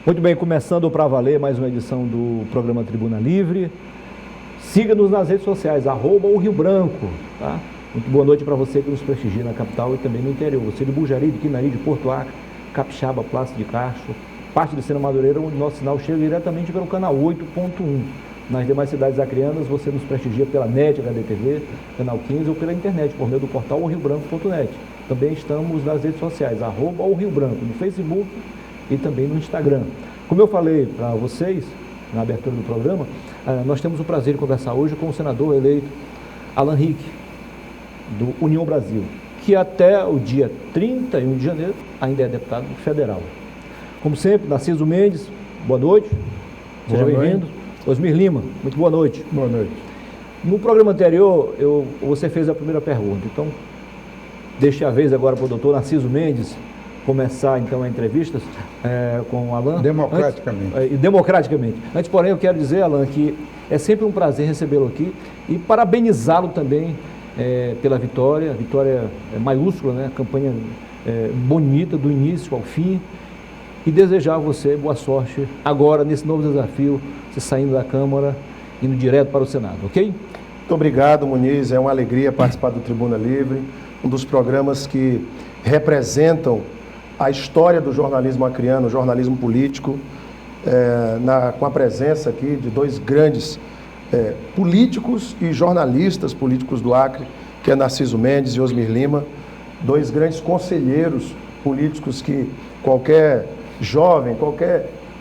Muito bem, começando para valer mais uma edição do programa Tribuna Livre. Siga-nos nas redes sociais, @o Rio Branco, tá? Muito boa noite para você que nos prestigia na capital e também no interior. Você de Bujari, de Quinari, de Porto Acre, Capixaba, Plácido de Castro, parte de Sena Madureira, onde nosso sinal chega diretamente pelo canal 8.1. Nas demais cidades acreanas, você nos prestigia pela NET HDTV, canal 15 ou pela internet, por meio do portal oriobranco.net. Também estamos nas redes sociais, @o Rio Branco, no Facebook e também no Instagram. Como eu falei para vocês, na abertura do programa, nós temos o prazer de conversar hoje com o senador eleito Alan Rick, do União Brasil, que até o dia 31 de janeiro ainda é deputado federal. Como sempre, Narciso Mendes, boa noite, seja bem-vindo. Osmir Lima, muito boa noite. Boa noite. No programa anterior, você fez a primeira pergunta, então deixe a vez agora para o doutor Narciso Mendes começar então a entrevista com o Alan. Democraticamente. Democraticamente. Antes, porém, eu quero dizer, Alan, que é sempre um prazer recebê-lo aqui e parabenizá-lo também pela vitória maiúscula, né? Campanha bonita do início ao fim, e desejar a você boa sorte agora nesse novo desafio, você saindo da Câmara, indo direto para o Senado, ok? Muito obrigado, Muniz, é uma alegria participar do Tribuna Livre, um dos programas que representam a história do jornalismo acreano, o jornalismo político, com a presença aqui de dois grandes políticos e jornalistas políticos do Acre, que é Narciso Mendes e Osmir Lima, dois grandes conselheiros políticos que qualquer jovem,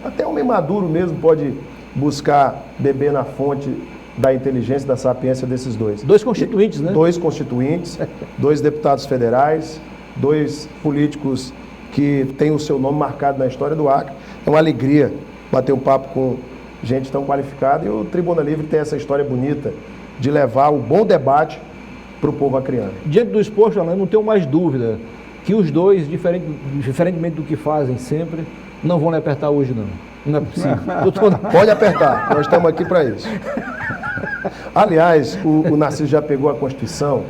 até homem maduro mesmo pode buscar beber na fonte da inteligência, da sapiência desses dois. Dois constituintes, né? Dois constituintes, dois deputados federais, dois políticos que têm o seu nome marcado na história do Acre. É uma alegria bater um papo com gente tão qualificada, e o Tribuna Livre tem essa história bonita de levar o bom debate para o povo acreano. Diante do exposto, Alan, não tenho mais dúvida que os dois, diferentemente do que fazem sempre, não vão lhe apertar hoje, não. Não é possível. Pode apertar, nós estamos aqui para isso. Aliás, o Narciso já pegou a Constituição.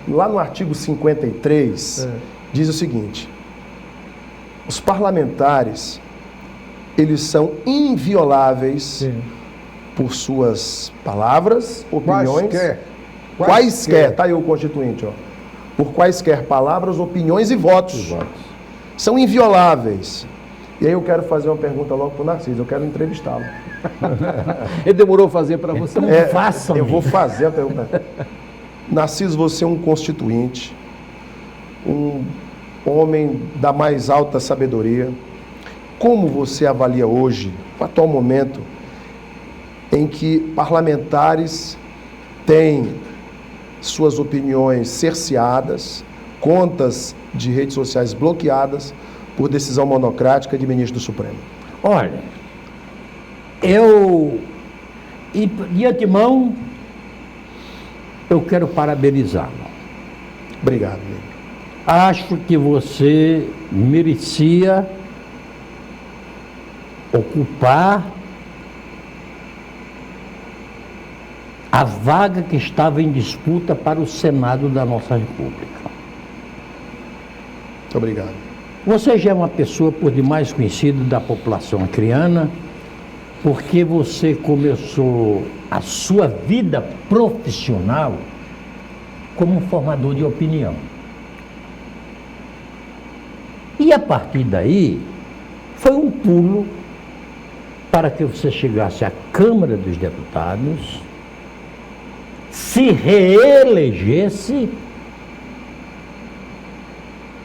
Lá no artigo 53, diz o seguinte: os parlamentares, eles são invioláveis por suas palavras, opiniões... Quaisquer, tá aí o Constituinte, ó. Por quaisquer palavras, opiniões e votos. São invioláveis. E aí eu quero fazer uma pergunta logo para o Narciso, eu quero entrevistá-lo. Ele demorou a fazer para você? Faça. Eu vou fazer a pergunta. Narciso, você é um constituinte, um homem da mais alta sabedoria. Como você avalia hoje, o atual momento, em que parlamentares têm suas opiniões cerceadas, contas de redes sociais bloqueadas por decisão monocrática de ministro do Supremo? Olha, de antemão, eu quero parabenizá-lo. Obrigado, amigo. Acho que você merecia ocupar a vaga que estava em disputa para o Senado da nossa República. Muito obrigado. Você já é uma pessoa por demais conhecida da população acreana, porque você começou a sua vida profissional como um formador de opinião. E a partir daí, foi um pulo para que você chegasse à Câmara dos Deputados, se reelegesse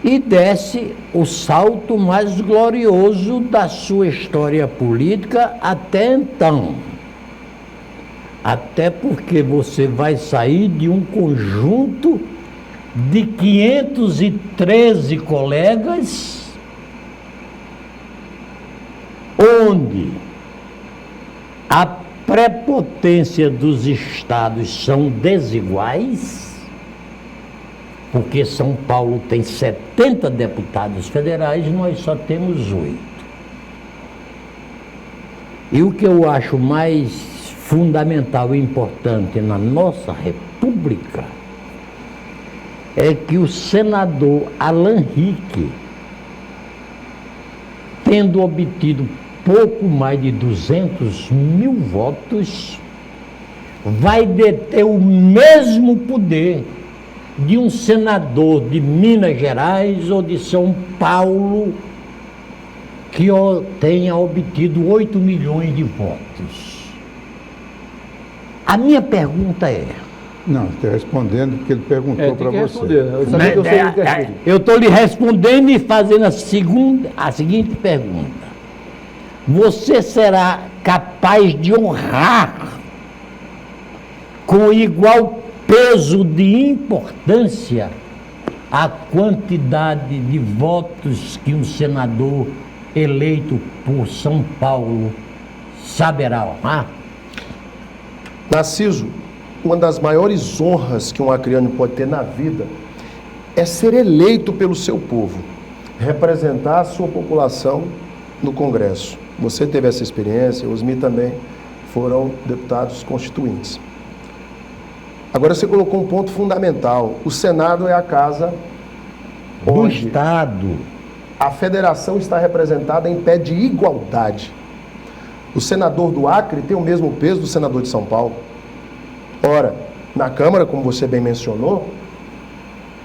e desse o salto mais glorioso da sua história política até então. Até porque você vai sair de um conjunto de 513 colegas, onde a prepotência dos estados são desiguais, porque São Paulo tem 70 deputados federais, nós só temos 8. E o que eu acho mais fundamental e importante na nossa República é que o senador Alan Rick tendo obtido pouco mais de 200 mil votos, vai deter o mesmo poder de um senador de Minas Gerais ou de São Paulo que tenha obtido 8 milhões de votos. A minha pergunta é... Não, está respondendo porque ele perguntou para você. Responder. Eu sabia que eu sei interferir. Eu estou lhe respondendo e fazendo a seguinte pergunta. Você será capaz de honrar com igual peso de importância a quantidade de votos que um senador eleito por São Paulo saberá honrar? Narciso, uma das maiores honras que um acreano pode ter na vida é ser eleito pelo seu povo, representar a sua população no Congresso. Você teve essa experiência, Osmi também foram deputados constituintes. Agora você colocou um ponto fundamental. O Senado é a casa Do onde Estado. a federação está representada em pé de igualdade. O senador do Acre tem o mesmo peso do senador de São Paulo. Ora, na Câmara, como você bem mencionou,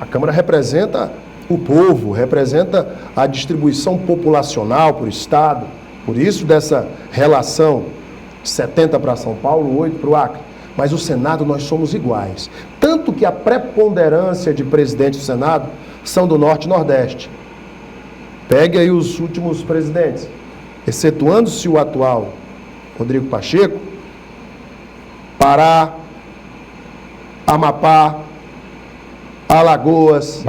a Câmara representa o povo, representa a distribuição populacional por Estado. Por isso, dessa relação 70 para São Paulo, 8 para o Acre. Mas o Senado nós somos iguais. Tanto que a preponderância de presidentes do Senado são do Norte e Nordeste. Pegue aí os últimos presidentes, excetuando-se o atual, Rodrigo Pacheco, Pará, Amapá, Alagoas,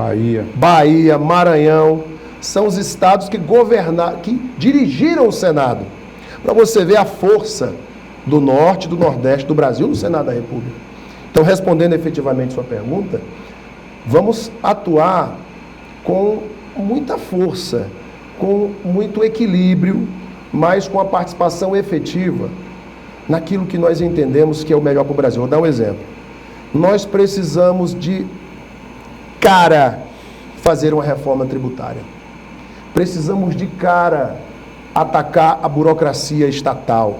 Bahia, Maranhão, são os estados que governaram, que dirigiram o Senado. Para você ver a força do Norte e do Nordeste do Brasil no Senado da República. Então, respondendo efetivamente sua pergunta, vamos atuar com muita força, com muito equilíbrio, mas com a participação efetiva naquilo que nós entendemos que é o melhor para o Brasil. Vou dar um exemplo. Nós precisamos de fazer uma reforma tributária. Precisamos de atacar a burocracia estatal.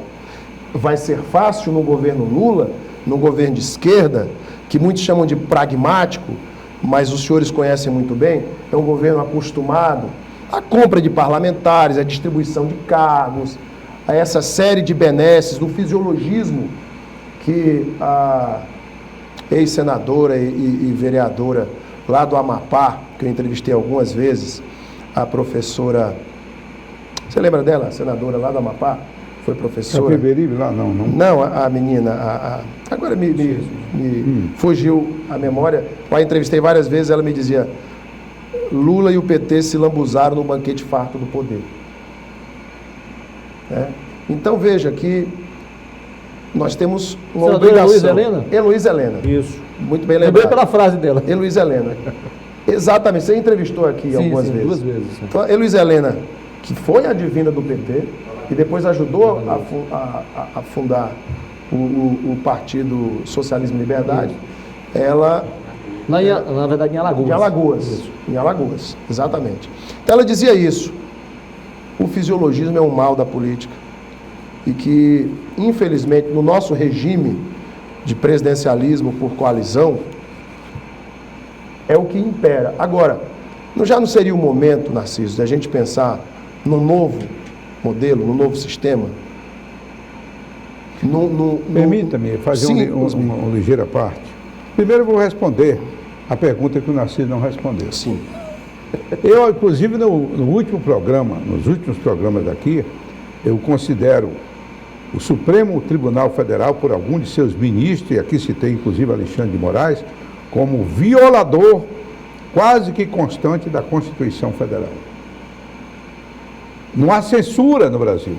Vai ser fácil no governo Lula, no governo de esquerda, que muitos chamam de pragmático, mas os senhores conhecem muito bem, é um governo acostumado à compra de parlamentares, à distribuição de cargos, a essa série de benesses, do fisiologismo que a ex-senadora e vereadora lá do Amapá, que eu entrevistei algumas vezes, a professora... Você lembra dela, a senadora lá do Amapá? Foi professora. Lá? Não. Não, a menina. Agora me fugiu a memória. Eu a entrevistei várias vezes, ela me dizia: Lula e o PT se lambuzaram no banquete farto do poder. Então veja que nós temos uma obrigação. Heloísa Helena? Heloísa Helena. Isso. Muito bem Lembrei lembrado. pela frase dela. Heloísa Helena. Exatamente, você entrevistou aqui algumas vezes. 2 vezes. Então, Heloísa Helena, que foi a divina do PT, e depois ajudou a fundar o Partido Socialismo e Liberdade, ela... Na verdade, em Alagoas. Em Alagoas. Isso. Em Alagoas, exatamente. Então ela dizia isso. O fisiologismo é um mal da política. E que, infelizmente, no nosso regime de presidencialismo por coalizão, é o que impera. Agora, já não seria o momento, Narciso, de a gente pensar num novo modelo, num novo sistema? Permita-me fazer uma ligeira parte. Primeiro eu vou responder a pergunta que o Narciso não respondeu. Sim. Eu, inclusive, no último programa, nos últimos programas daqui, eu considero o Supremo Tribunal Federal, por algum de seus ministros, e aqui citei inclusive Alexandre de Moraes, como violador quase que constante da Constituição Federal. Não há censura no Brasil.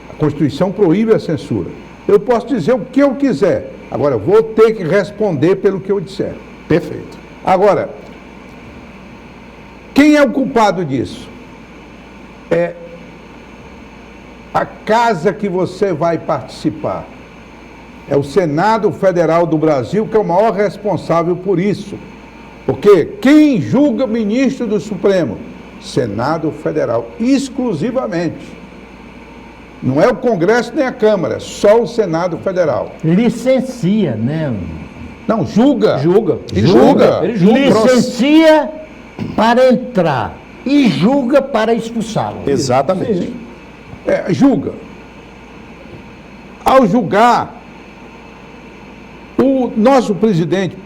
A Constituição proíbe a censura. Eu posso dizer o que eu quiser, agora vou ter que responder pelo que eu disser. Perfeito. Agora, quem é o culpado disso? É a casa que você vai participar. É o Senado Federal do Brasil que é o maior responsável por isso. Porque quem julga ministro do Supremo Senado Federal, exclusivamente. Não é o Congresso nem a Câmara, só o Senado Federal. Licencia, né? Não, julga. Julga. Ele julga. Ele julga. Licencia para entrar e julga para expulsá-lo. Exatamente. Julga. Ao julgar, o nosso presidente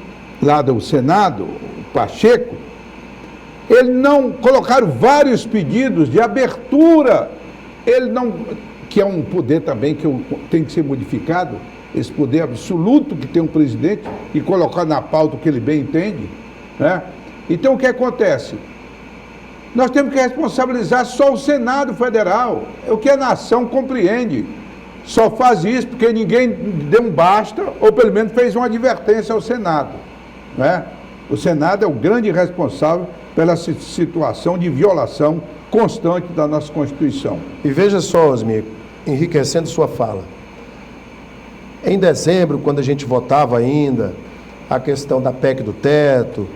lá do Senado, o Pacheco, ele não colocaram vários pedidos de abertura. Ele não, que é um poder também que tem que ser modificado, esse poder absoluto que tem um presidente e colocar na pauta o que ele bem entende, né? Então o que acontece? Nós temos que responsabilizar só o Senado Federal, é o que a nação compreende. Só faz isso porque ninguém deu um basta, ou pelo menos fez uma advertência ao Senado, né? O Senado é o grande responsável pela situação de violação constante da nossa Constituição. E veja só, Osmir, enriquecendo sua fala. Em dezembro, quando a gente votava ainda a questão da PEC do teto,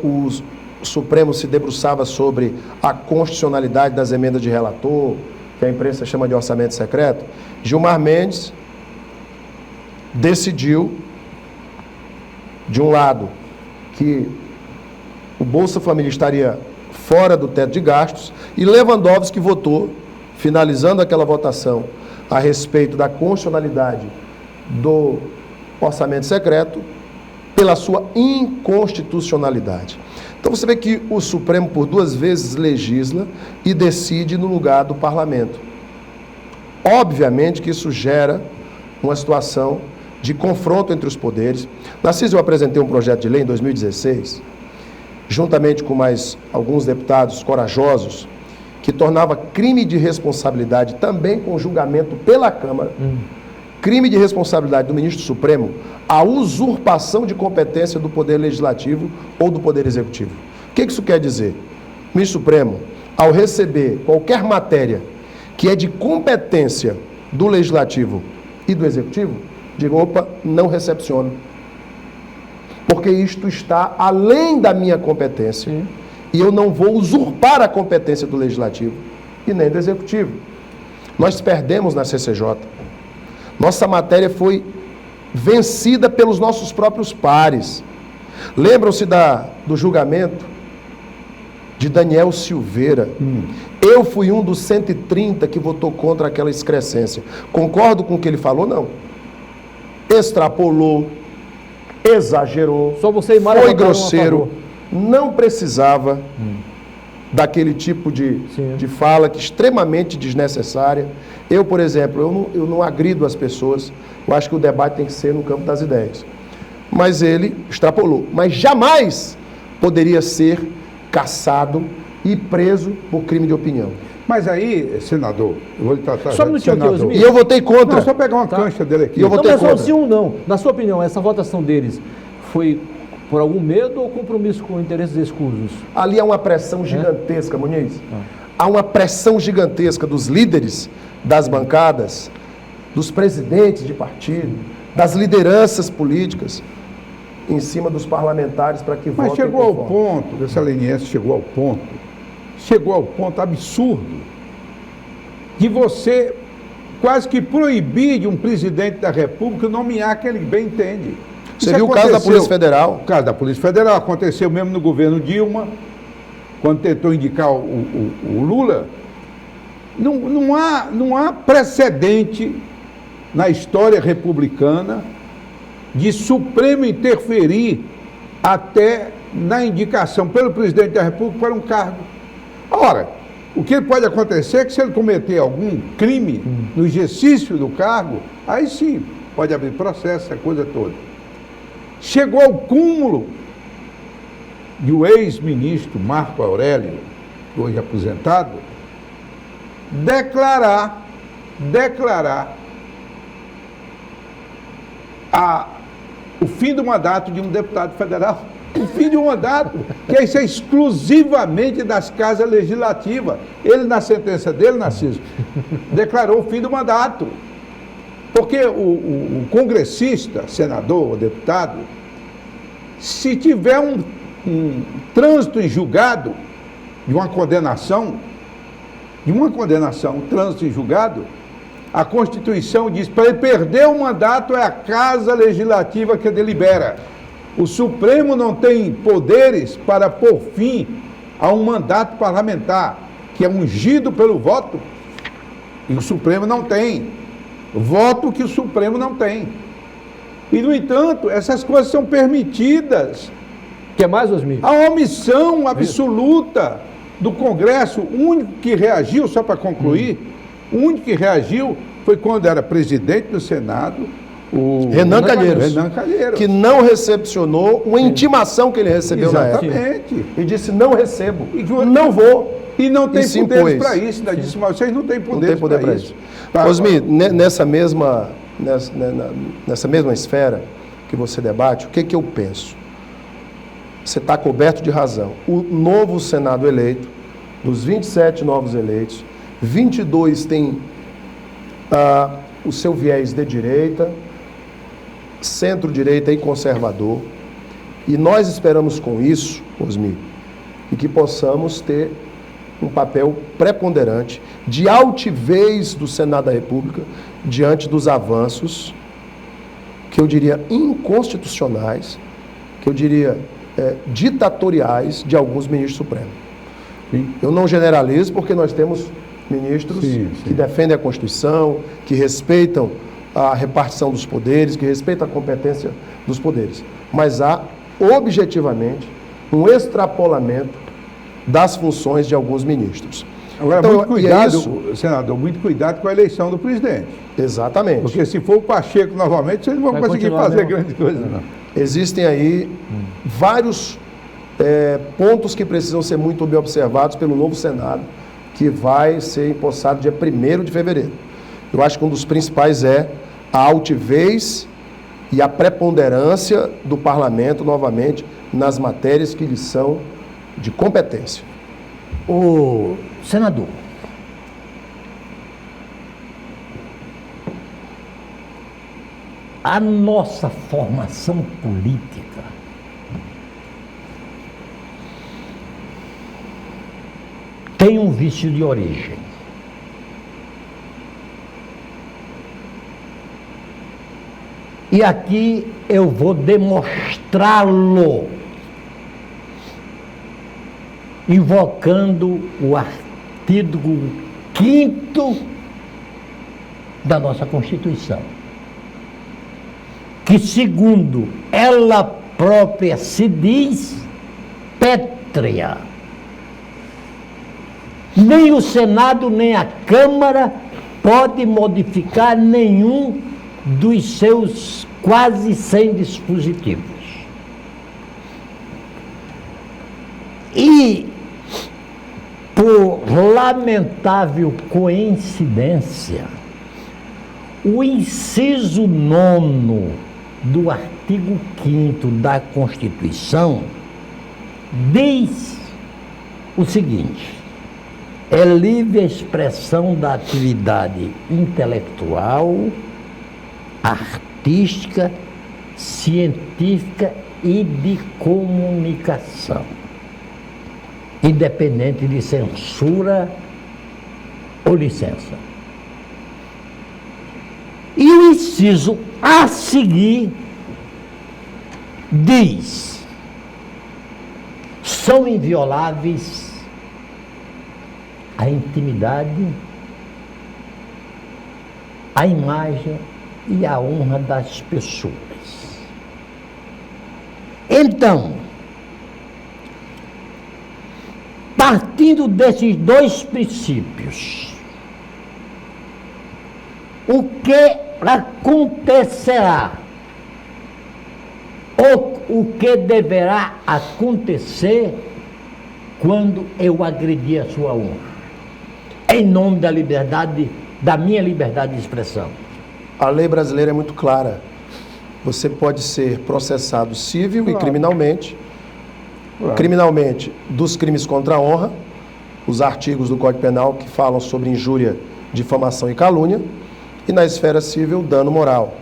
o Supremo se debruçava sobre a constitucionalidade das emendas de relator, que a imprensa chama de orçamento secreto, Gilmar Mendes decidiu, de um lado, que o Bolsa Família estaria fora do teto de gastos, e Lewandowski votou, finalizando aquela votação a respeito da constitucionalidade do orçamento secreto, pela sua inconstitucionalidade. Então você vê que o Supremo por 2 vezes legisla e decide no lugar do parlamento. Obviamente que isso gera uma situação de confronto entre os poderes. Narciso, eu apresentei um projeto de lei em 2016, juntamente com mais alguns deputados corajosos, que tornava crime de responsabilidade, também com julgamento pela Câmara, crime de responsabilidade do ministro Supremo, a usurpação de competência do Poder Legislativo ou do Poder Executivo. O que isso quer dizer? O ministro Supremo, ao receber qualquer matéria que é de competência do Legislativo e do Executivo, diga, opa, não recepciono. Porque isto está além da minha competência. E eu não vou usurpar a competência do Legislativo e nem do Executivo. Nós perdemos na CCJ. Nossa matéria foi vencida pelos nossos próprios pares. Lembram-se do julgamento de Daniel Silveira? Eu fui um dos 130 que votou contra aquela excrescência. Concordo com o que ele falou? Não. Extrapolou, exagerou, Só você e Mara foi votaram a grosseiro, favor. não precisava daquele tipo de fala que é extremamente desnecessária. Eu, por exemplo, eu não agrido as pessoas, eu acho que o debate tem que ser no campo das ideias. Mas ele extrapolou, mas jamais poderia ser caçado e preso por crime de opinião. Mas aí, senador, eu vou lhe tratar Só um minutinho aqui, senador. Osmir. E eu votei contra. Não, só pegar uma cancha dele aqui. E eu vou- Não, votei mas só contra. sim ou não. Na sua opinião, essa votação deles foi por algum medo ou compromisso com interesses escusos? Ali há uma pressão gigantesca, Muniz. Há uma pressão gigantesca dos líderes das bancadas, dos presidentes de partido, das lideranças políticas, em cima dos parlamentares para que votem. Mas chegou ao conforme. ponto, essa leniência chegou ao ponto absurdo de você quase que proibir de um presidente da República nomear quem ele bem entende. Você Isso viu o caso da aconteceu- Polícia Federal? O caso da Polícia Federal aconteceu mesmo no governo Dilma, quando tentou indicar o Lula. Não há precedente na história republicana de Supremo interferir até na indicação pelo presidente da República para um cargo. Ora, o que pode acontecer é que se ele cometer algum crime no exercício do cargo, aí sim, pode abrir processo, essa coisa toda. Chegou ao cúmulo de o ex-ministro Marco Aurélio, hoje aposentado, declarar o fim do mandato de um deputado federal. O fim de um mandato, que isso é exclusivamente das casas legislativas. Ele, na sentença dele, Narciso, declarou o fim do mandato. Porque o congressista, senador ou deputado, se tiver um trânsito em julgado, de uma condenação, trânsito em julgado, a Constituição diz para ele perder o mandato é a Casa Legislativa que delibera. O Supremo não tem poderes para pôr fim a um mandato parlamentar que é ungido pelo voto, e o Supremo não tem. Voto que o Supremo não tem. E, no entanto, essas coisas são permitidas. Quer mais, Osmir? A omissão absoluta do Congresso, o único que reagiu, só para concluir, o único que reagiu foi quando era presidente do Senado, o Renan Calheiros. Renan Calheiros. Que não recepcionou uma intimação que ele recebeu na época. Exatamente. E disse, não recebo, E que- não vou. E não tem se poderes impôs. para isso. Ainda disse, mas vocês não têm Não poderes tem poder para isso. Osmir, nessa mesma esfera que você debate, o que eu penso? Você está coberto de razão. O novo Senado eleito, dos 27 novos eleitos, 22 tem o seu viés de direita, centro-direita e conservador. E nós esperamos com isso, Osmir, e que possamos ter um papel preponderante de altivez do Senado da República diante dos avanços, que eu diria inconstitucionais, que eu diria ditatoriais de alguns ministros supremos. Sim. Eu não generalizo porque nós temos ministros Sim. que defendem a Constituição, que respeitam a repartição dos poderes, que respeitam a competência dos poderes. Mas há, objetivamente, um extrapolamento das funções de alguns ministros. Agora, Então, muito e é cuidado, isso. senador, muito cuidado com a eleição do presidente. Exatamente. Porque se for o Pacheco novamente, vocês não vão Vai conseguir continuar fazer mesmo. grande coisa, não. Existem aí vários pontos que precisam ser muito bem observados pelo novo Senado, que vai ser empossado dia 1º de fevereiro. Eu acho que um dos principais é a altivez e a preponderância do parlamento, novamente, nas matérias que lhes são de competência. Ô, senador, a nossa formação política tem um vício de origem. E aqui eu vou demonstrá-lo, invocando o artigo 5º da nossa Constituição, que, segundo ela própria se diz, pétrea. Nem o Senado, nem a Câmara pode modificar nenhum dos seus quase 100 dispositivos. E, por lamentável coincidência, o inciso 9º do artigo 5º da Constituição diz o seguinte: é livre a expressão da atividade intelectual, artística, científica e de comunicação, independente de censura ou licença. E o inciso a seguir diz: são invioláveis a intimidade, a imagem e a honra das pessoas. Então, partindo desses dois princípios, o que acontecerá, ou o que deverá acontecer quando eu agredir a sua honra, em nome da liberdade, da minha liberdade de expressão? A lei brasileira é muito clara. Você pode ser processado civil e criminalmente. Claro. Criminalmente, dos crimes contra a honra, os artigos do Código Penal que falam sobre injúria, difamação e calúnia, e na esfera civil, dano moral.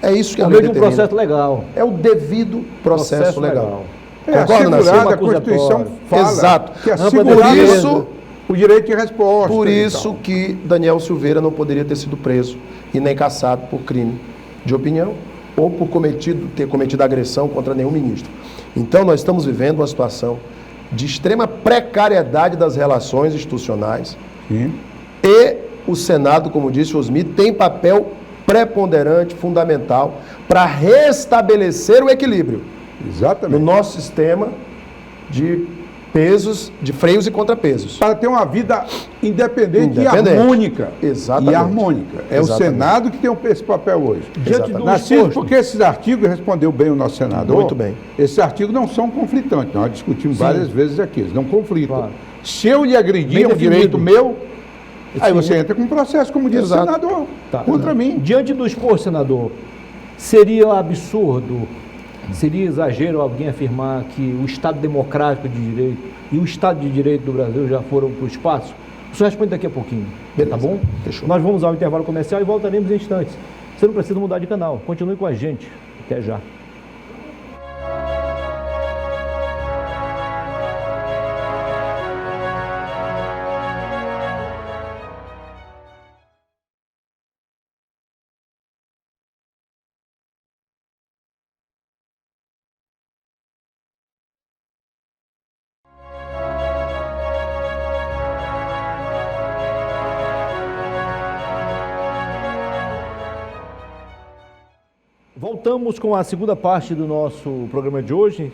É isso que a Por lei meio de um determina. processo legal. É o devido processo legal. Concorda, Narciso? assegurado, a Constituição fala Exato. que Por assegurado isso, o direito de resposta. por e isso tal. que Daniel Silveira não poderia ter sido preso e nem cassado por crime de opinião ou por ter cometido agressão contra nenhum ministro. Então, nós estamos vivendo uma situação de extrema precariedade das relações institucionais. Sim. E o Senado, como disse o Osmi, tem papel preponderante, fundamental, para restabelecer o equilíbrio no Exatamente. nosso sistema de pesos, de freios e contrapesos. Para ter uma vida independente, e Independente. harmônica. Exatamente. E harmônica. É Exatamente. o Senado que tem esse papel hoje. Diante do Narciso, exposto, porque esses artigos, respondeu bem o nosso senador. Muito bem. Esses artigos não são conflitantes. Nós discutimos várias vezes aqui. Eles não conflitam. Claro. Se eu lhe agredir Bem um definido. direito meu, aí Sim. você entra com um processo, como disse Exato. o senador, Tá. contra mim. Diante do exposto, senador, seria absurdo, seria exagero alguém afirmar que o Estado democrático de direito e o Estado de direito do Brasil já foram para o espaço? O senhor responde daqui a pouquinho, Beleza. tá bom? Fechou. Nós vamos ao intervalo comercial e voltaremos em instantes. Você não precisa mudar de canal, continue com a gente. Até já. Voltamos com a segunda parte do nosso programa de hoje,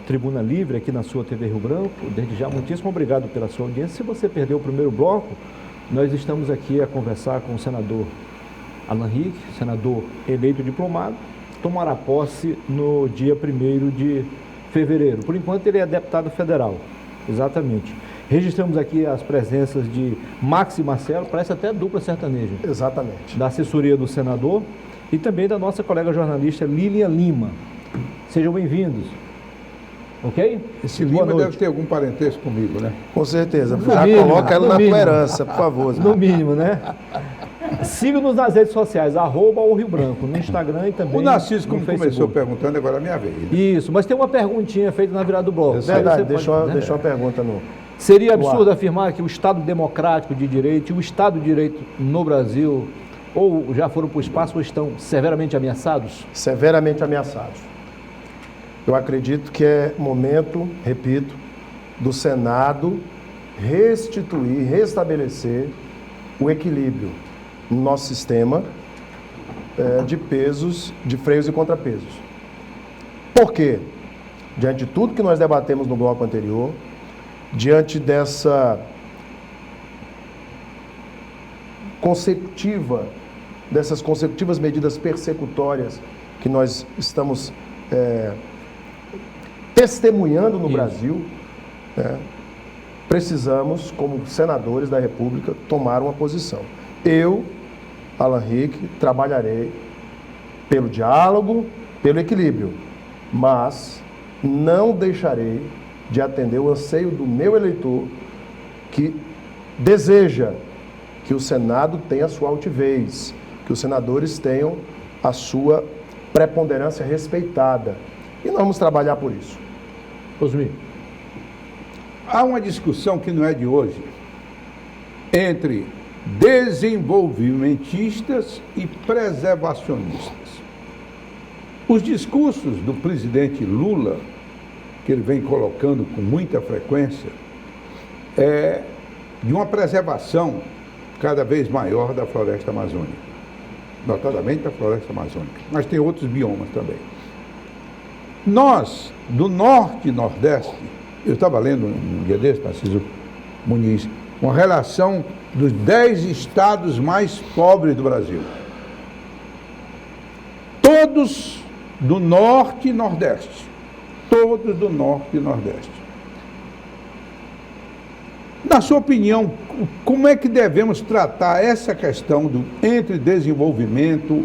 Tribuna Livre, aqui na sua TV Rio Branco. Desde já, muitíssimo obrigado pela sua audiência. Se você perdeu o primeiro bloco, nós estamos aqui a conversar com o senador Alan Rick, senador eleito diplomado, tomará posse no dia 1º de fevereiro. Por enquanto, ele é deputado federal, exatamente. Registramos aqui as presenças de Max e Marcelo, parece até dupla sertaneja, Exatamente. da assessoria do senador, e também da nossa colega jornalista Lilian Lima. Sejam bem-vindos. Ok? Esse Boa Lima noite. deve ter algum parentesco comigo, né? Com certeza. No Já mínimo, coloca ela no na mínimo. tua herança, por favor. No mínimo, né? Siga-nos nas redes sociais, @o Rio Branco, no Instagram e também O Narciso, como no começou Facebook. perguntando, agora é a minha vez. né? Isso, mas tem uma perguntinha feita na virada do bloco. É verdade, Você pode- deixou uma pergunta no... Seria absurdo afirmar que o Estado democrático de direito e o Estado de direito no Brasil ou já foram para o espaço ou estão severamente ameaçados? severamente ameaçados. Eu acredito que é momento, repito, do Senado restituir, restabelecer o equilíbrio no nosso sistema de pesos, de freios e contrapesos. Por quê? Diante de tudo que nós debatemos no bloco anterior, diante dessas consecutivas medidas persecutórias que nós estamos testemunhando no Isso. Brasil, né, precisamos, como senadores da República, tomar uma posição. Eu, Alan Rick, trabalharei pelo diálogo, pelo equilíbrio, mas não deixarei de atender o anseio do meu eleitor que deseja que o Senado tenha a sua altivez, que os senadores tenham a sua preponderância respeitada. E nós vamos trabalhar por isso. Osmi. Há uma discussão que não é de hoje entre desenvolvimentistas e preservacionistas. Os discursos do presidente Lula, que ele vem colocando com muita frequência, é de uma preservação cada vez maior da floresta amazônica, notadamente da floresta amazônica, mas tem outros biomas também. Nós, do norte e nordeste, eu estava lendo um dia desse, Narciso Muniz, uma relação dos 10 estados mais pobres do Brasil. Todos do norte e nordeste. Todos do norte e nordeste. Na sua opinião, como é que devemos tratar essa questão entre desenvolvimento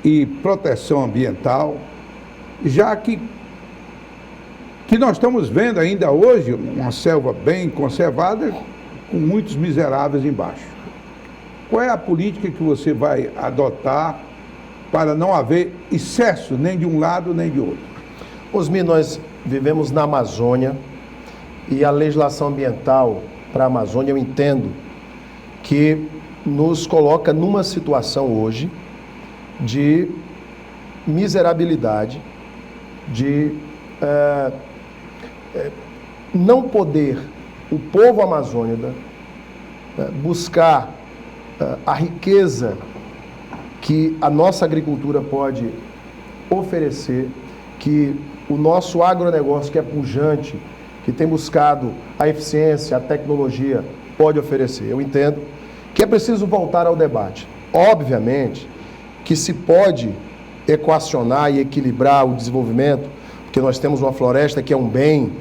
e proteção ambiental, já que nós estamos vendo ainda hoje uma selva bem conservada com muitos miseráveis embaixo? Qual é a política que você vai adotar para não haver excesso nem de um lado nem de outro? Osmi, nós vivemos na Amazônia e a legislação ambiental para a Amazônia, eu entendo que nos coloca numa situação hoje de miserabilidade, de não poder o povo amazônida buscar a riqueza que a nossa agricultura pode oferecer, que o nosso agronegócio, que é pujante, que tem buscado a eficiência, a tecnologia, pode oferecer. Eu entendo que é preciso voltar ao debate. Obviamente que se pode equacionar e equilibrar o desenvolvimento, porque nós temos uma floresta que é um bem,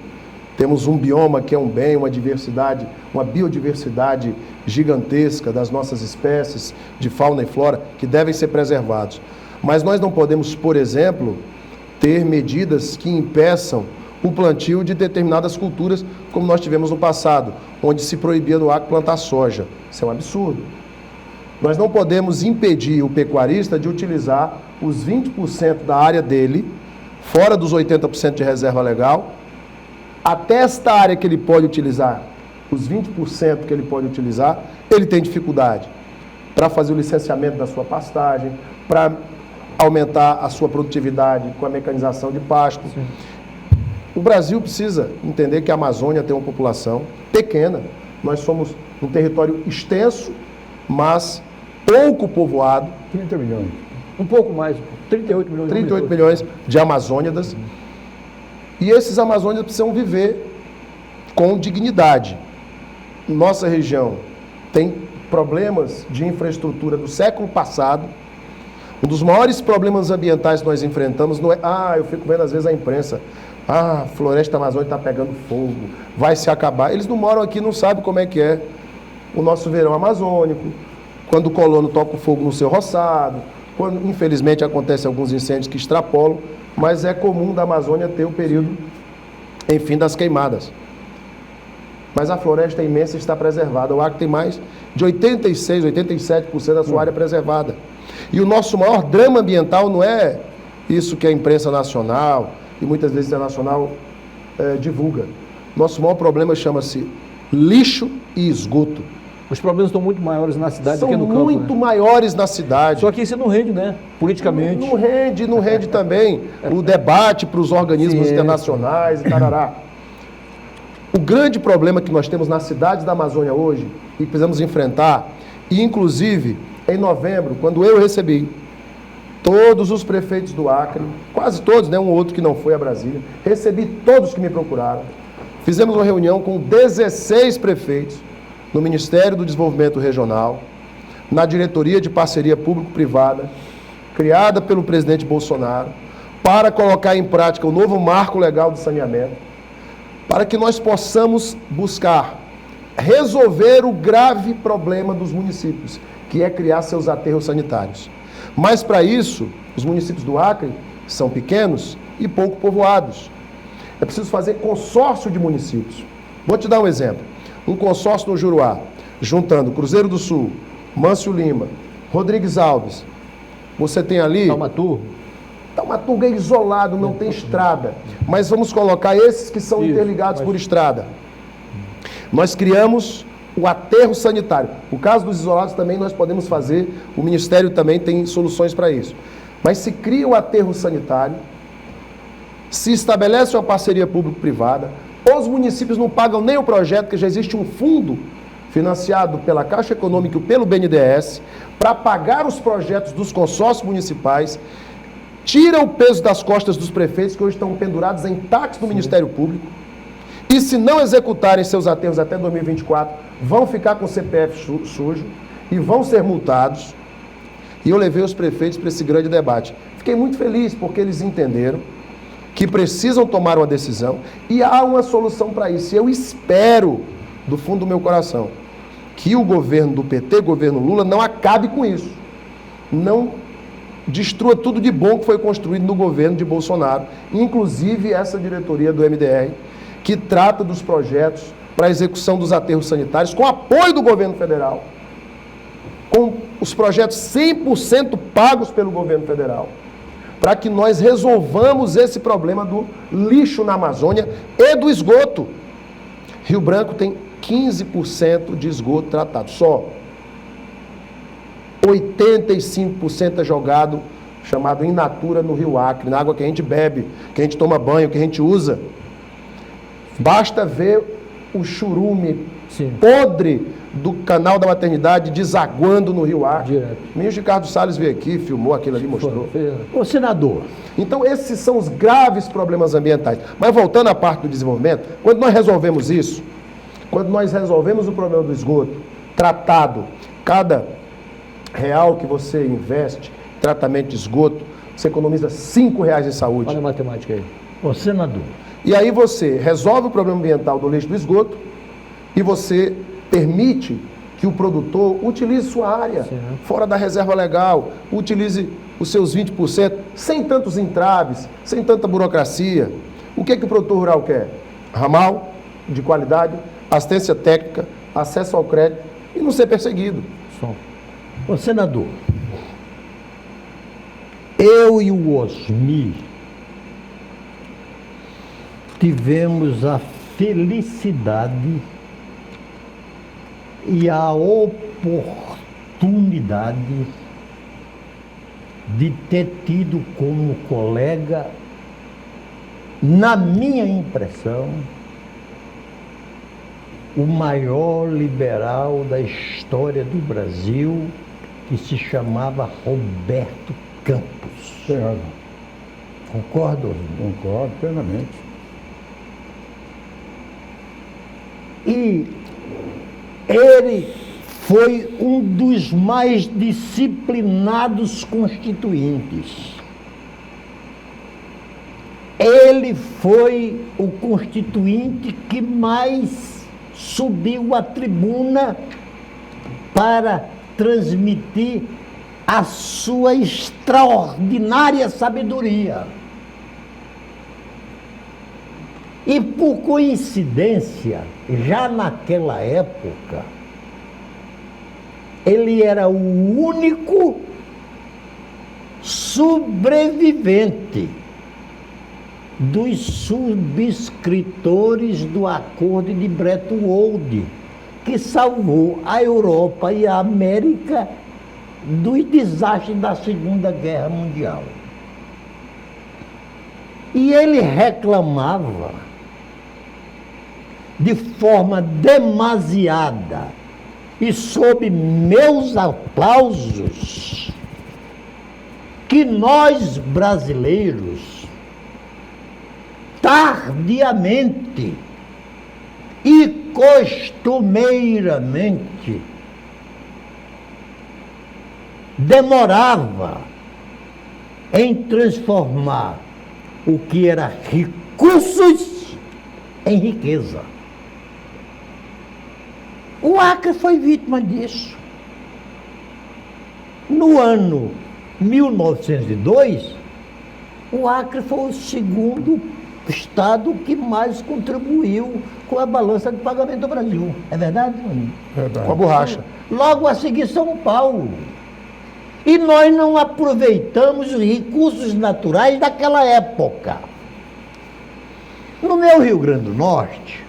temos um bioma que é um bem, uma diversidade, uma biodiversidade gigantesca das nossas espécies de fauna e flora que devem ser preservados. Mas nós não podemos, por exemplo, ter medidas que impeçam o plantio de determinadas culturas, como nós tivemos no passado, onde se proibia no Acre plantar soja. Isso é um absurdo. Nós não podemos impedir o pecuarista de utilizar os 20% da área dele, fora dos 80% de reserva legal, até esta área que ele pode utilizar, os 20% que ele pode utilizar, ele tem dificuldade para fazer o licenciamento da sua pastagem, para aumentar a sua produtividade com a mecanização de pasto. Sim. O Brasil precisa entender que a Amazônia tem uma população pequena. Nós somos um território extenso, mas pouco povoado. 30 milhões. Um pouco mais, 38 milhões. 38 milhões de amazônidas. E esses amazônidas precisam viver com dignidade. Nossa região tem problemas de infraestrutura do século passado. Um dos maiores problemas ambientais que nós enfrentamos não é... eu fico vendo às vezes a imprensa... a floresta amazônica está pegando fogo, vai se acabar. Eles não moram aqui, não sabem como é que é o nosso verão amazônico, quando o colono toca o fogo no seu roçado, quando, infelizmente, acontecem alguns incêndios que extrapolam, mas é comum da Amazônia ter o período, enfim, das queimadas. Mas a floresta é imensa e está preservada. O Acre tem mais de 86%, 87% da sua área preservada. E o nosso maior drama ambiental não é isso que a imprensa nacional e muitas vezes internacional divulga. Nosso maior problema chama-se lixo e esgoto. Os problemas estão muito maiores na cidade do que no campo. São muito maiores na cidade. Só que isso não rende, né? Politicamente. Não rende também o debate para os organismos internacionais e tarará. O grande problema que nós temos nas cidades da Amazônia hoje, e precisamos enfrentar, e inclusive em novembro, quando eu recebi todos os prefeitos do Acre, quase todos, né, um ou outro que não foi a Brasília, recebi todos que me procuraram. Fizemos uma reunião com 16 prefeitos no Ministério do Desenvolvimento Regional, na Diretoria de Parceria Público-Privada, criada pelo presidente Bolsonaro, para colocar em prática o novo marco legal de saneamento, para que nós possamos buscar resolver o grave problema dos municípios, que é criar seus aterros sanitários. Mas para isso, os municípios do Acre são pequenos e pouco povoados. É preciso fazer consórcio de municípios. Vou te dar um exemplo. Um consórcio no Juruá, juntando Cruzeiro do Sul, Mâncio Lima, Rodrigues Alves. Você tem ali... Taumaturgo é isolado, não tem estrada. Mas vamos colocar esses que são interligados por estrada. Nós criamos o aterro sanitário. No caso dos isolados também nós podemos fazer, o Ministério também tem soluções para isso. Mas se cria o aterro sanitário, se estabelece uma parceria público-privada, os municípios não pagam nem o projeto, porque já existe um fundo financiado pela Caixa Econômica e pelo BNDES para pagar os projetos dos consórcios municipais, tira o peso das costas dos prefeitos que hoje estão pendurados em taxas do Ministério Público, e se não executarem seus aterros até 2024, vão ficar com o CPF sujo e vão ser multados. E eu levei os prefeitos para esse grande debate. Fiquei muito feliz porque eles entenderam que precisam tomar uma decisão e há uma solução para isso. E eu espero, do fundo do meu coração, que o governo do PT, governo Lula, não acabe com isso. Não destrua tudo de bom que foi construído no governo de Bolsonaro, inclusive essa diretoria do MDR, que trata dos projetos para a execução dos aterros sanitários, com apoio do governo federal, com os projetos 100% pagos pelo governo federal, para que nós resolvamos esse problema do lixo na Amazônia e do esgoto. Rio Branco tem 15% de esgoto tratado, só. 85% é jogado, chamado in natura, no Rio Acre, na água que a gente bebe, que a gente toma banho, que a gente usa. Basta ver o churume podre do canal da maternidade desaguando no Rio Acre. Direto. O ministro Ricardo Salles veio aqui, filmou aquilo ali, mostrou. Ô, senador, Então, esses são os graves problemas ambientais. Mas voltando à parte do desenvolvimento, quando nós resolvemos isso, quando nós resolvemos o problema do esgoto, tratado, cada real que você investe em tratamento de esgoto, você economiza R$5 em saúde. Olha a matemática aí. ô, senador, E aí você resolve o problema ambiental do lixo do esgoto e você permite que o produtor utilize sua área, fora da reserva legal, utilize os seus 20%, sem tantos entraves, sem tanta burocracia. O que o produtor rural quer? Ramal de qualidade, assistência técnica, acesso ao crédito e não ser perseguido. ô, senador, eu e o Osmi tivemos a felicidade e a oportunidade de ter tido como colega, na minha impressão, o maior liberal da história do Brasil, que se chamava Roberto Campos. Tem razão. Concorda, Osmi? Concordo plenamente. E ele foi um dos mais disciplinados constituintes. Ele foi o constituinte que mais subiu à tribuna para transmitir a sua extraordinária sabedoria. E por coincidência, já naquela época, ele era o único sobrevivente dos subscritores do Acordo de Bretton Woods, que salvou a Europa e a América dos desastres da Segunda Guerra Mundial. E ele reclamava de forma demasiada e sob meus aplausos que nós brasileiros tardiamente e costumeiramente demorava em transformar o que era recursos em riqueza. O Acre foi vítima disso. No ano 1902, o Acre foi o segundo estado que mais contribuiu com a balança de pagamento do Brasil. É verdade, Juninho? Com a borracha. Logo a seguir, São Paulo. E nós não aproveitamos os recursos naturais daquela época. No meu Rio Grande do Norte,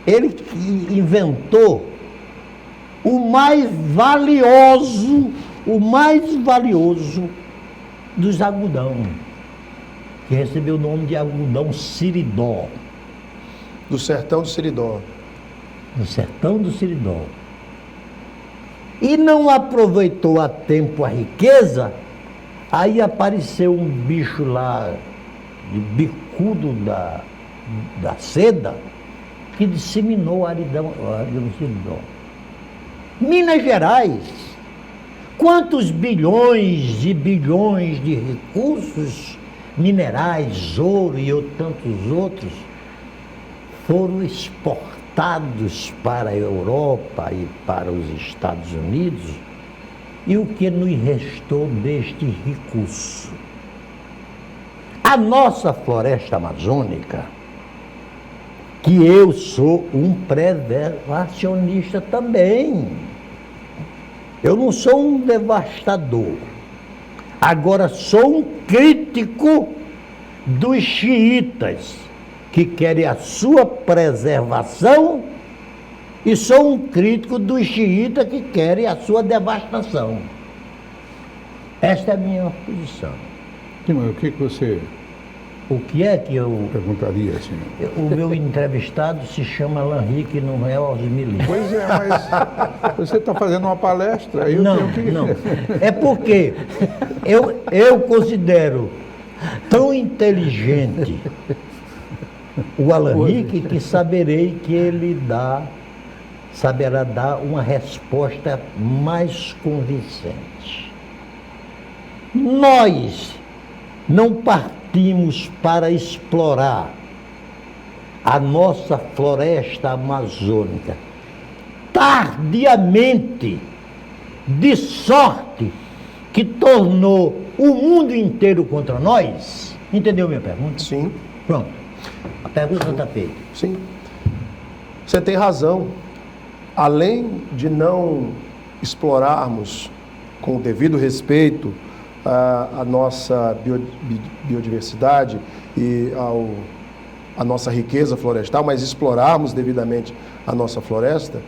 ele inventou o mais valioso dos algodão, que recebeu o nome de algodão Siridó. Do sertão do Siridó. No sertão do Siridó. E não aproveitou a tempo a riqueza, aí apareceu um bicho lá, de bicudo da seda, que disseminou a aridão do Siridó. Minas Gerais, quantos bilhões e bilhões de recursos minerais, ouro e tantos outros, foram exportados para a Europa e para os Estados Unidos, e o que nos restou deste recurso? A nossa floresta amazônica, que eu sou um preservacionista também. Eu não sou um devastador. Agora, sou um crítico dos xiitas, que querem a sua preservação, e sou um crítico dos xiitas que querem a sua devastação. Esta é a minha posição. Sim, mas o que você O que é que eu... perguntaria, assim? O meu entrevistado se chama Alan Rick, não é Osmir Lins. Pois é, mas você está fazendo uma palestra, aí eu Não, tenho que... não. É porque eu considero tão inteligente o Alan Rick que saberei que ele saberá dar uma resposta mais convincente. Nós não partimos para explorar a nossa floresta amazônica tardiamente, de sorte que tornou o mundo inteiro contra nós. Entendeu minha pergunta? Sim, Pronto. A pergunta está feita. sim. Você tem razão. Além de não explorarmos com o devido respeito a nossa biodiversidade e a nossa riqueza florestal, mas explorarmos devidamente a nossa floresta,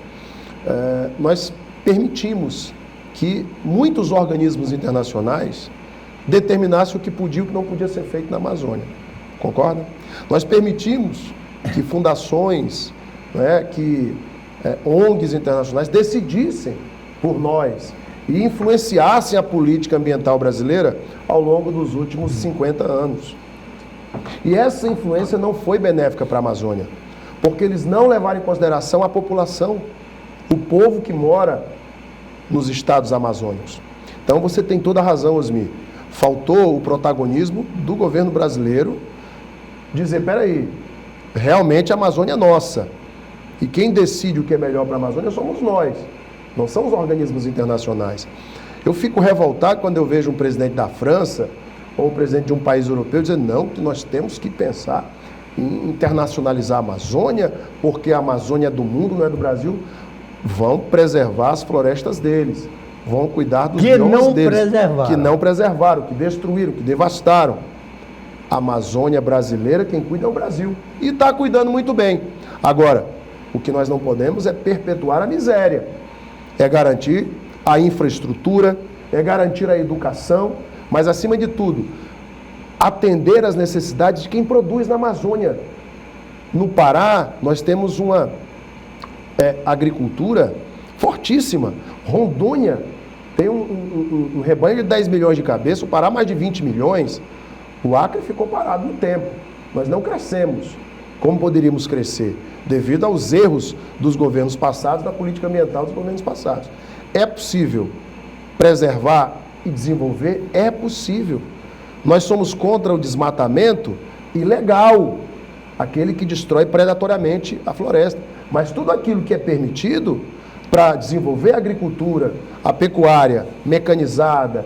nós permitimos que muitos organismos internacionais determinassem o que podia e o que não podia ser feito na Amazônia. Concorda? Nós permitimos que fundações, que ONGs internacionais decidissem por nós e influenciassem a política ambiental brasileira ao longo dos últimos 50 anos. E essa influência não foi benéfica para a Amazônia, porque eles não levaram em consideração a população, o povo que mora nos estados amazônicos. Então você tem toda a razão, Osmir. Faltou o protagonismo do governo brasileiro dizer, peraí, realmente a Amazônia é nossa. E quem decide o que é melhor para a Amazônia somos nós, não são os organismos internacionais. Eu fico revoltado quando eu vejo um presidente da França ou um presidente de um país europeu dizendo, não, que nós temos que pensar em internacionalizar a Amazônia, porque a Amazônia é do mundo, não é do Brasil. Vão preservar as florestas deles, vão cuidar dos biomas deles, que não preservaram, que destruíram, que devastaram. A Amazônia brasileira, quem cuida é o Brasil, e está cuidando muito bem. Agora, o que nós não podemos é perpetuar a miséria, é garantir a infraestrutura, é garantir a educação, mas acima de tudo, atender às necessidades de quem produz na Amazônia. No Pará, nós temos uma agricultura fortíssima. Rondônia tem um rebanho de 10 milhões de cabeças, o Pará mais de 20 milhões. O Acre ficou parado no tempo. Nós não crescemos como poderíamos crescer, devido aos erros dos governos passados, da política ambiental dos governos passados. É possível preservar e desenvolver? É possível. Nós somos contra o desmatamento ilegal, aquele que destrói predatoriamente a floresta. Mas tudo aquilo que é permitido para desenvolver a agricultura, a pecuária mecanizada,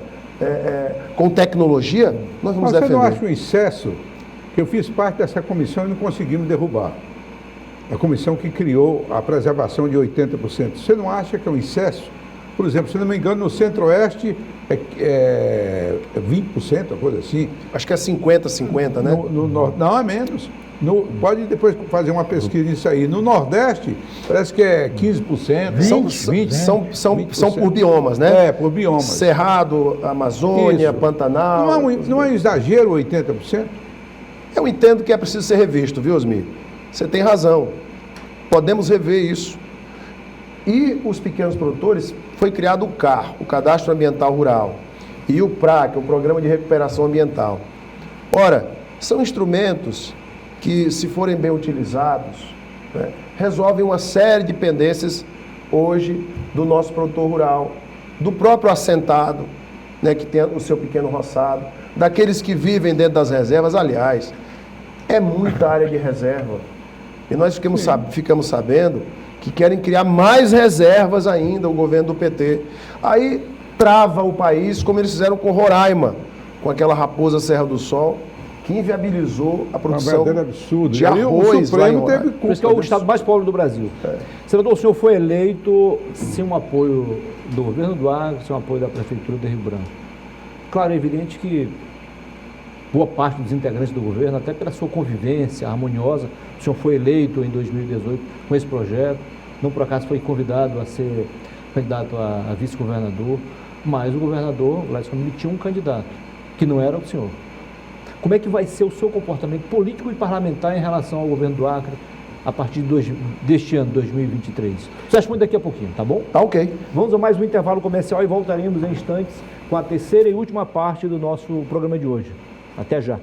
com tecnologia, nós vamos defender. Mas você não acha um excesso? Que eu fiz parte dessa comissão e não conseguimos derrubar. A comissão que criou a preservação de 80%. Você não acha que é um excesso? Por exemplo, se não me engano, no Centro-Oeste é 20%, uma coisa assim. Acho que é 50-50, né? Não, é menos. Pode depois fazer uma pesquisa nisso aí. No Nordeste, parece que é 15%. 20%. São por biomas, né? É, por biomas. Cerrado, Amazônia, Isso. Pantanal. Não é um exagero 80%? Eu entendo que é preciso ser revisto, viu, Osmir? Você tem razão. Podemos rever isso. E os pequenos produtores, foi criado o CAR, o Cadastro Ambiental Rural, e o PRAC, o Programa de Recuperação Ambiental. Ora, são instrumentos que, se forem bem utilizados, resolvem uma série de pendências hoje do nosso produtor rural, do próprio assentado, que tem o seu pequeno roçado, daqueles que vivem dentro das reservas. Aliás, é muita área de reserva. E nós ficamos sabendo que querem criar mais reservas ainda, o governo do PT. Aí trava o país, como eles fizeram com Roraima, com aquela raposa Serra do Sol, que inviabilizou a produção de arroz. O Supremo teve culpa. Por isso que é o estado mais pobre do Brasil. Senador, o senhor foi eleito sem o apoio do governo do Acre, sem o apoio da Prefeitura de Rio Branco. Claro, é evidente que boa parte dos integrantes do governo, até pela sua convivência harmoniosa, o senhor foi eleito em 2018 com esse projeto, não por acaso foi convidado a ser candidato a vice-governador, mas o governador, Gladson, tinha um candidato, que não era o senhor. Como é que vai ser o seu comportamento político e parlamentar em relação ao governo do Acre a partir deste ano, 2023? Você responde daqui a pouquinho, tá bom? Tá ok. Vamos a mais um intervalo comercial e voltaremos em instantes com a terceira e última parte do nosso programa de hoje. Até já.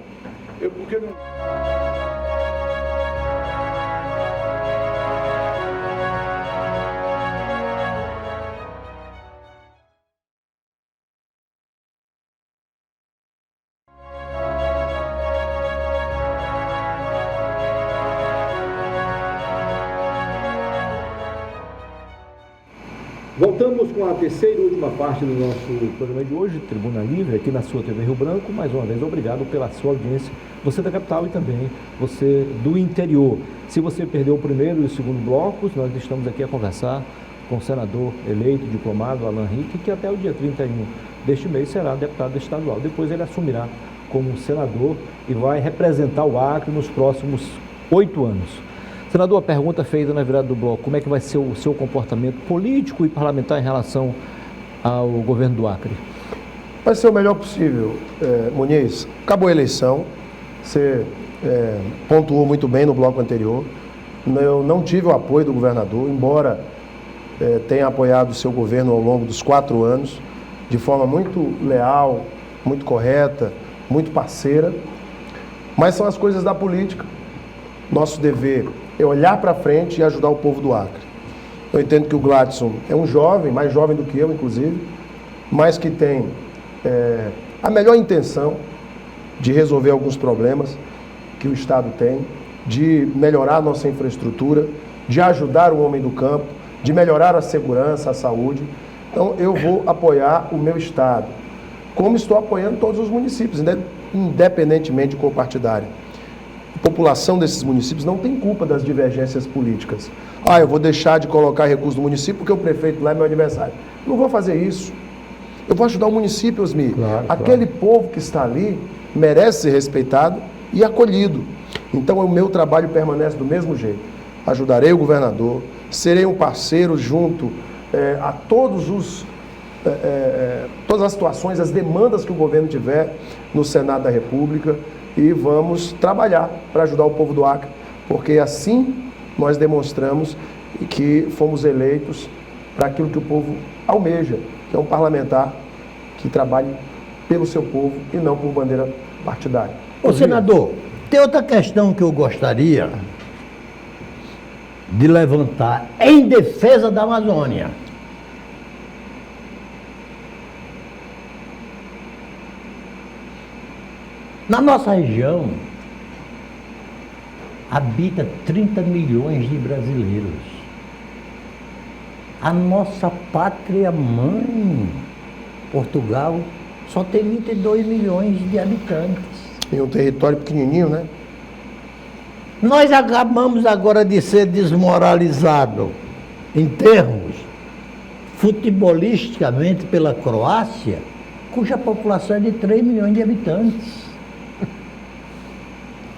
Voltamos com a terceira e última parte do nosso programa de hoje, Tribuna Livre, aqui na sua TV Rio Branco. Mais uma vez, obrigado pela sua audiência, você da capital e também você do interior. Se você perdeu o primeiro e o segundo blocos, nós estamos aqui a conversar com o senador eleito, diplomado, Alan Rick, que até o dia 31 deste mês será deputado estadual. Depois ele assumirá como senador e vai representar o Acre nos próximos 8 anos. Senador, a pergunta feita na virada do bloco, como é que vai ser o seu comportamento político e parlamentar em relação ao governo do Acre? Vai ser o melhor possível, Muniz. Acabou a eleição, você pontuou muito bem no bloco anterior. Eu não tive o apoio do governador, embora tenha apoiado o seu governo ao longo dos 4 anos, de forma muito leal, muito correta, muito parceira. Mas são as coisas da política. Nosso dever é olhar para frente e ajudar o povo do Acre. Eu entendo que o Gladson é um jovem, mais jovem do que eu, inclusive, mas que tem a melhor intenção de resolver alguns problemas que o Estado tem, de melhorar a nossa infraestrutura, de ajudar o homem do campo, de melhorar a segurança, a saúde. Então, eu vou apoiar o meu Estado, como estou apoiando todos os municípios, independentemente de cor partidária. A população desses municípios não tem culpa das divergências políticas. Eu vou deixar de colocar recursos no município porque o prefeito lá é meu adversário. Não vou fazer isso. Eu vou ajudar o município, Osmir. Claro, Aquele povo que está ali merece ser respeitado e acolhido. Então, o meu trabalho permanece do mesmo jeito. Ajudarei o governador, serei um parceiro junto a todas as situações, as demandas que o governo tiver no Senado da República, e vamos trabalhar para ajudar o povo do Acre, porque assim nós demonstramos que fomos eleitos para aquilo que o povo almeja, que é um parlamentar que trabalhe pelo seu povo e não por bandeira partidária. Ô senador, tem outra questão que eu gostaria de levantar em defesa da Amazônia. Na nossa região, habita 30 milhões de brasileiros. A nossa pátria mãe, Portugal, só tem 22 milhões de habitantes. Em um território pequenininho, né? Nós acabamos agora de ser desmoralizados em termos futebolisticamente pela Croácia, cuja população é de 3 milhões de habitantes.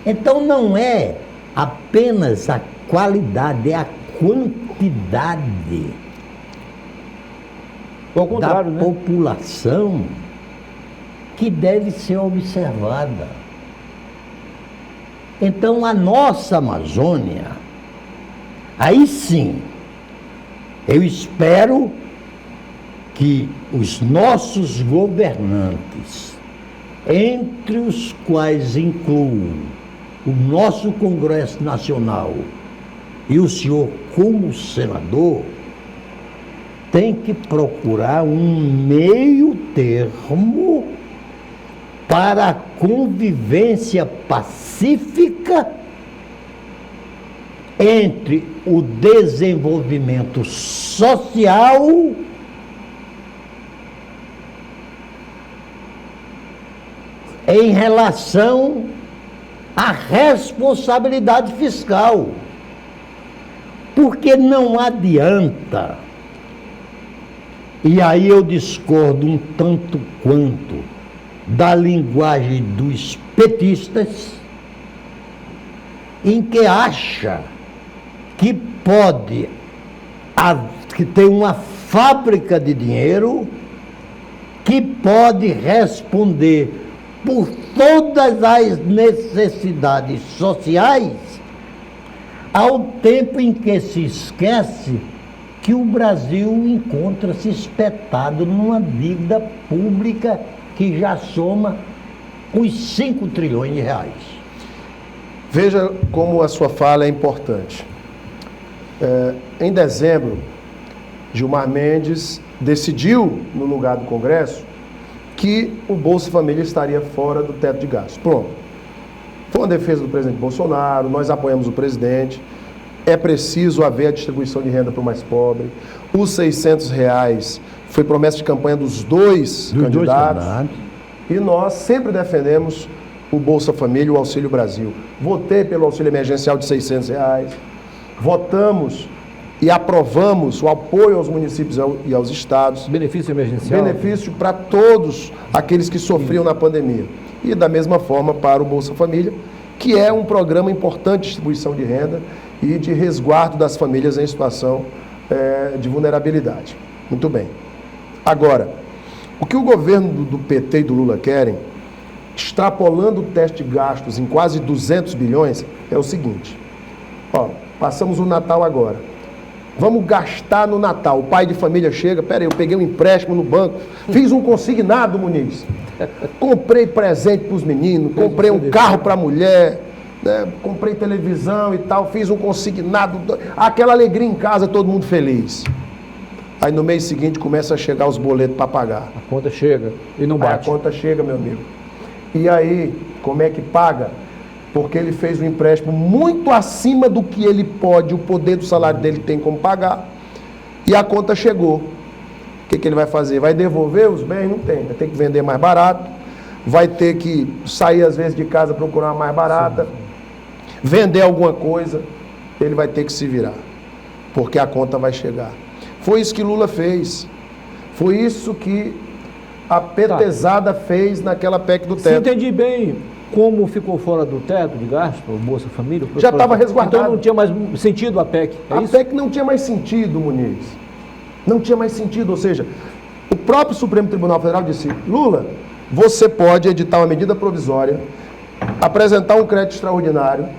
Então não é apenas a qualidade, é a quantidade Ao contrário, da população que deve ser observada. Então a nossa Amazônia, aí sim, eu espero que os nossos governantes, entre os quais incluo o nosso Congresso Nacional e o senhor como senador, tem que procurar um meio termo para a convivência pacífica entre o desenvolvimento social em relação à responsabilidade fiscal. Porque não adianta, e aí eu discordo um tanto quanto da linguagem dos petistas, em que acha que pode, que tem uma fábrica de dinheiro, que pode responder por todas as necessidades sociais, ao tempo em que se esquece que o Brasil encontra-se espetado numa dívida pública que já soma os 5 trilhões de reais. Veja como a sua fala é importante. Em dezembro, Gilmar Mendes decidiu, no lugar do Congresso, que o Bolsa Família estaria fora do teto de gastos. Pronto. Foi uma defesa do presidente Bolsonaro, nós apoiamos o presidente. É preciso haver a distribuição de renda para o mais pobre. Os R$600 foi promessa de campanha dos dois candidatos. E nós sempre defendemos o Bolsa Família, o Auxílio Brasil. Votei pelo auxílio emergencial de R$600. Votamos e aprovamos o apoio aos municípios e aos estados. Benefício emergencial. Benefício para todos aqueles que sofriam na pandemia. E da mesma forma para o Bolsa Família, que é um programa importante de distribuição de renda e de resguardo das famílias em situação de vulnerabilidade. Muito bem. Agora, o que o governo do PT e do Lula querem, extrapolando o teste de gastos em quase 200 bilhões, é o seguinte. Passamos o Natal agora. Vamos gastar no Natal. O pai de família chega, peraí, eu peguei um empréstimo no banco, fiz um consignado, Muniz. Comprei presente para os meninos, comprei um carro para a mulher, né? Comprei televisão e tal, fiz um consignado, aquela alegria em casa, todo mundo feliz. Aí no mês seguinte começa a chegar os boletos para pagar. A conta chega e não bate. Aí a conta chega, meu amigo. E aí, como é que paga? Porque ele fez um empréstimo muito acima do que ele pode, o poder do salário dele tem como pagar. E a conta chegou. O que ele vai fazer? Vai devolver os bens? Não tem. Vai ter que vender mais barato. Vai ter que sair às vezes de casa procurar uma mais barata. Vender alguma coisa. Ele vai ter que se virar. Porque a conta vai chegar. Foi isso que Lula fez. Foi isso que a petezada fez naquela PEC do teto. Se entendi bem como ficou fora do teto de gasto, o Bolsa Família... Já estava resguardado. Então não tinha mais sentido a PEC, a PEC não tinha mais sentido, Muniz. Não tinha mais sentido, ou seja, o próprio Supremo Tribunal Federal disse, Lula, você pode editar uma medida provisória, apresentar um crédito extraordinário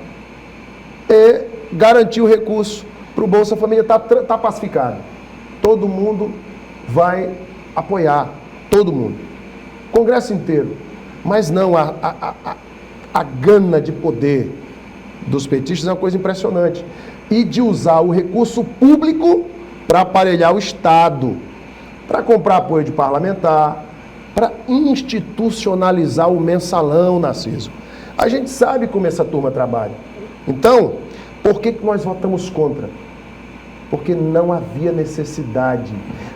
e garantir o recurso para o Bolsa Família. Está pacificado. Todo mundo vai apoiar, todo mundo. Congresso inteiro. Mas não, a gana de poder dos petistas é uma coisa impressionante. E de usar o recurso público para aparelhar o Estado, para comprar apoio de parlamentar, para institucionalizar o mensalão, Narciso. A gente sabe como essa turma trabalha. Então, por que nós votamos contra? Porque não havia necessidade.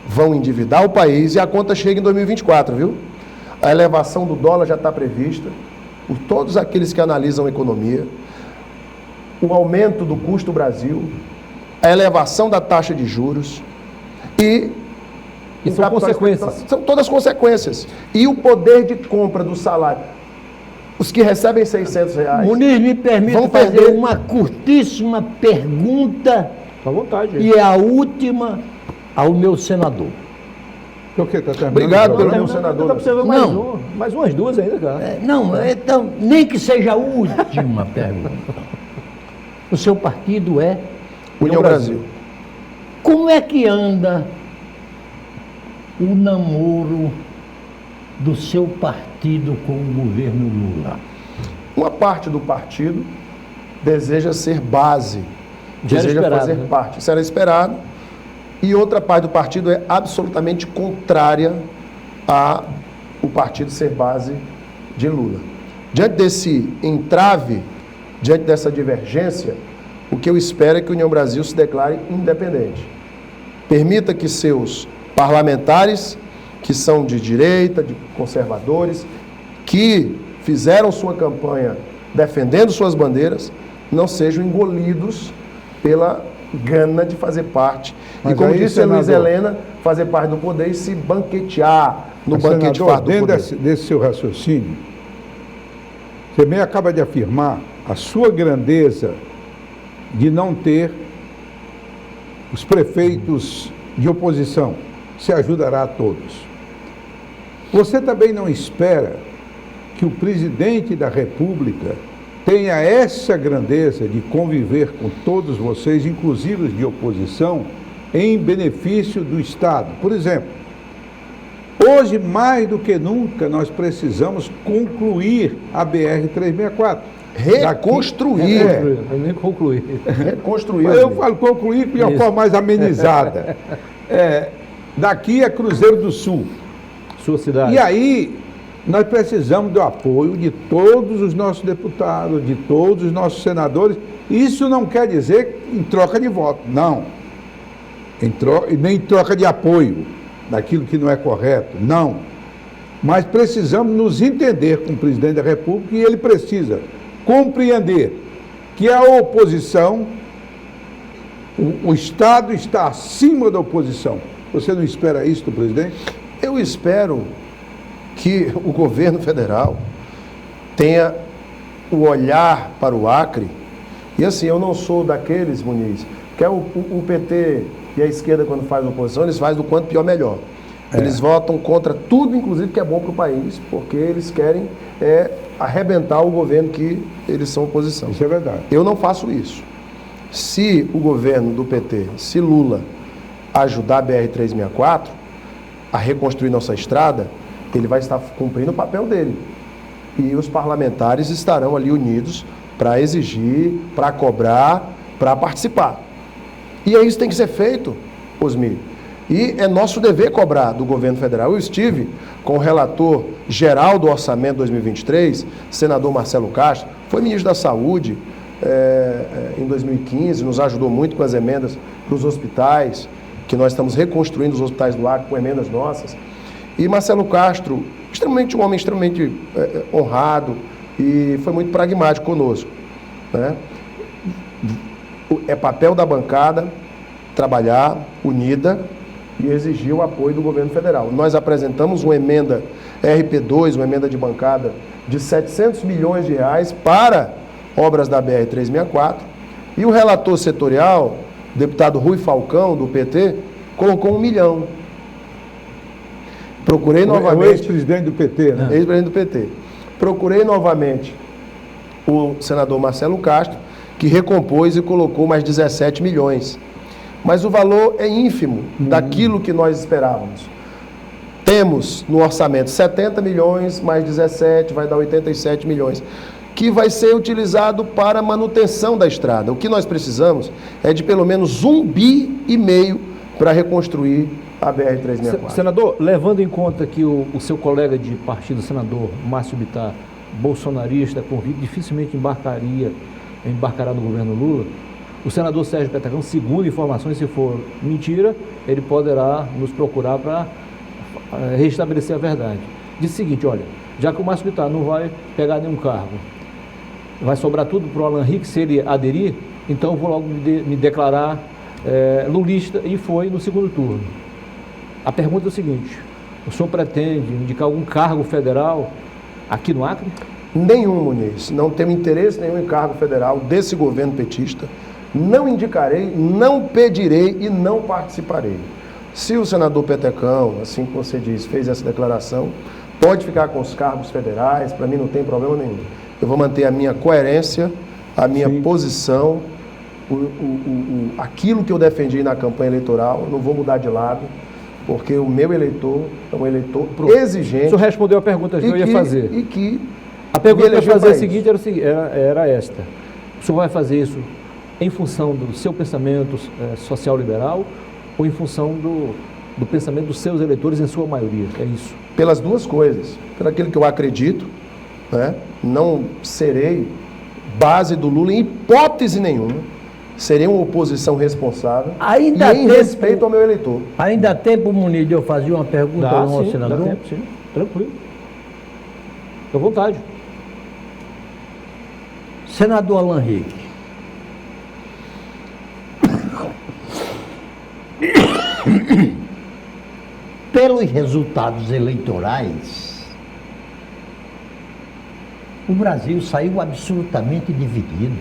Vão endividar o país e a conta chega em 2024, viu? A elevação do dólar já está prevista por todos aqueles que analisam a economia. O aumento do custo Brasil, a elevação da taxa de juros e são consequências. São todas consequências. E o poder de compra do salário. Os que recebem R$600... Muniz, me permite fazer uma curtíssima pergunta. À vontade. E é a última ao meu senador. Obrigado pelo meu senador. Dá para você ver mais umas duas ainda, cara. Então, nem que seja a última pergunta. O seu partido é União Brasil. Como é que anda o namoro do seu partido com o governo Lula? Uma parte do partido deseja ser base, deseja fazer parte. Isso era esperado. E outra parte do partido é absolutamente contrária a o partido ser base de Lula. Diante desse entrave, diante dessa divergência, o que eu espero é que a União Brasil se declare independente. Permita que seus parlamentares, que são de direita, de conservadores, que fizeram sua campanha defendendo suas bandeiras, não sejam engolidos pela gana de fazer parte. Mas e como aí, disse a Luiz senador, Helena, fazer parte do poder e se banquetear no Mas, banquete senador, farto do dentro poder. desse seu raciocínio, você bem acaba de afirmar a sua grandeza de não ter os prefeitos de oposição. Você ajudará a todos. Você também não espera que o presidente da República tenha essa grandeza de conviver com todos vocês, inclusive os de oposição, em benefício do Estado? Por exemplo, hoje, mais do que nunca, nós precisamos concluir a BR-364. Reconstruir. Eu nem concluí. Reconstruir. Eu falo concluir de uma Isso. forma mais amenizada. Daqui é Cruzeiro do Sul. Sua cidade. E aí, nós precisamos do apoio de todos os nossos deputados, de todos os nossos senadores. Isso não quer dizer em troca de voto, não. Nem em troca de apoio daquilo que não é correto, não. Mas precisamos nos entender com o presidente da República e ele precisa compreender que a oposição, o Estado está acima da oposição. Você não espera isso do presidente? Eu espero que o governo federal tenha o olhar para o Acre. E assim, eu não sou daqueles, Muniz, que é o PT e a esquerda, quando faz oposição, eles fazem do quanto pior melhor. Eles votam contra tudo, inclusive, que é bom para o país, porque eles querem arrebentar o governo que eles são oposição. Isso é verdade. Eu não faço isso. Se o governo do PT, se Lula ajudar a BR-364 a reconstruir nossa estrada, ele vai estar cumprindo o papel dele. E os parlamentares estarão ali unidos para exigir, para cobrar, para participar. E é isso que tem que ser feito, Osmir. E é nosso dever cobrar do governo federal. Eu estive com o relator geral do orçamento 2023, senador Marcelo Castro, foi ministro da Saúde em 2015, nos ajudou muito com as emendas para os hospitais, que nós estamos reconstruindo os hospitais do Acre com emendas nossas. E Marcelo Castro, um homem extremamente honrado e foi muito pragmático conosco, né? É papel da bancada trabalhar unida e exigir o apoio do governo federal. Nós apresentamos uma emenda RP2, uma emenda de bancada de 700 milhões de reais para obras da BR-364 e o relator setorial, o deputado Rui Falcão, do PT, colocou 1 milhão. Procurei novamente... O ex-presidente do PT, né? Ex-presidente do PT. Procurei novamente o senador Marcelo Castro, que recompôs e colocou mais 17 milhões. Mas o valor é ínfimo daquilo que nós esperávamos. Temos no orçamento 70 milhões, mais 17, vai dar 87 milhões, que vai ser utilizado para manutenção da estrada. O que nós precisamos é de pelo menos 1,5 bi para reconstruir a BR-364. Senador, levando em conta que o seu colega de partido, senador Márcio Bittar, bolsonarista, convicto, dificilmente embarcará no governo Lula, o senador Sérgio Petacão, segundo informações, se for mentira, ele poderá nos procurar para restabelecer a verdade. Diz o seguinte, olha, já que o Márcio Bittar não vai pegar nenhum cargo, vai sobrar tudo para o Alan Rick, se ele aderir, então eu vou logo me declarar lulista, e foi no segundo turno. A pergunta é o seguinte, o senhor pretende indicar algum cargo federal aqui no Acre? Nenhum, Muniz. Não tenho interesse nenhum em cargo federal desse governo petista. Não indicarei, não pedirei e não participarei. Se o senador Petecão, assim como você diz, fez essa declaração, pode ficar com os cargos federais, para mim não tem problema nenhum. Eu vou manter a minha coerência, a minha posição, aquilo que eu defendi na campanha eleitoral, eu não vou mudar de lado, porque o meu eleitor é um eleitor exigente. O senhor respondeu a pergunta que eu ia fazer. E que a pergunta que eu ia fazer seguinte, era esta. O senhor vai fazer isso em função do seu pensamento social-liberal ou em função do pensamento dos seus eleitores, em sua maioria? É isso? Pelas duas coisas. Pelo aquilo que eu acredito, né? Não serei base do Lula em hipótese nenhuma. Serei uma oposição responsável Ainda e em respeito ao meu eleitor. Ainda há tempo, Muniz, de eu fazer uma pergunta ao nosso senador? Dá tempo, sim. Tranquilo. Fique à vontade. Senador Alan Rick, Pelos resultados eleitorais, o Brasil saiu absolutamente dividido.